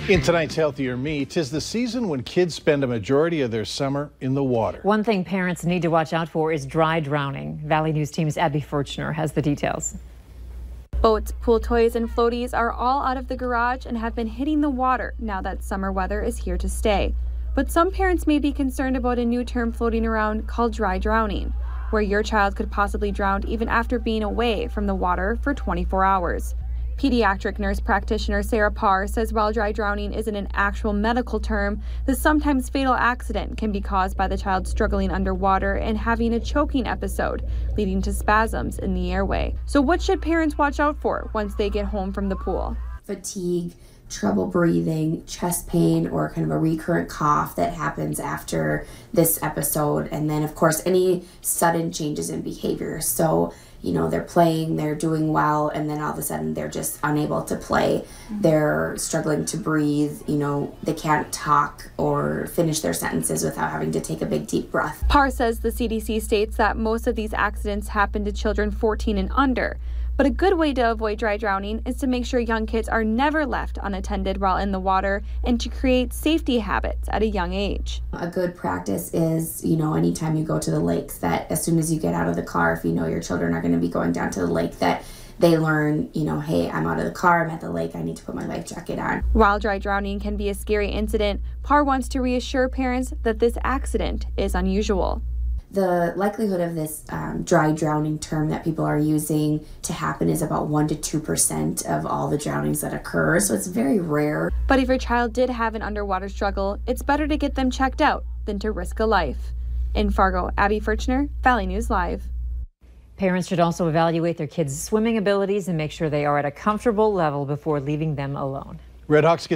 In tonight's Healthier Me, 'tis the season when kids spend a majority of their summer in the water. One thing parents need to watch out for is dry drowning. Valley News Team's Abby Furchner has the details. Boats, pool toys, and floaties are all out of the garage and have been hitting the water now that summer weather is here to stay. But some parents may be concerned about a new term floating around called dry drowning, where your child could possibly drown even after being away from the water for 24 hours. Pediatric nurse practitioner Sarah Parr says while dry drowning isn't an actual medical term, the sometimes fatal accident can be caused by the child struggling underwater and having a choking episode, leading to spasms in the airway. So what should parents watch out for once they get home from the pool? Fatigue, trouble breathing, chest pain, or kind of a recurrent cough that happens after this episode. And then, of course, any sudden changes in behavior. So, they're playing, they're doing well, and then all of a sudden they're just unable to play. They're struggling to breathe. They can't talk or finish their sentences without having to take a big, deep breath. Parr says the CDC states that most of these accidents happen to children 14 and under. But a good way to avoid dry drowning is to make sure young kids are never left unattended while in the water and to create safety habits at a young age. A good practice is, anytime you go to the lakes, that as soon as you get out of the car, if you know your children are going to be going down to the lake, that they learn, hey, I'm out of the car, I'm at the lake, I need to put my life jacket on. While dry drowning can be a scary incident, Parr wants to reassure parents that this accident is unusual. The likelihood of this dry drowning term that people are using to happen is about 1% to 2% of all the drownings that occur, so it's very rare. But if your child did have an underwater struggle, it's better to get them checked out than to risk a life. In Fargo, Abby Furchner, Valley News Live. Parents should also evaluate their kids' swimming abilities and make sure they are at a comfortable level before leaving them alone. Redhawks get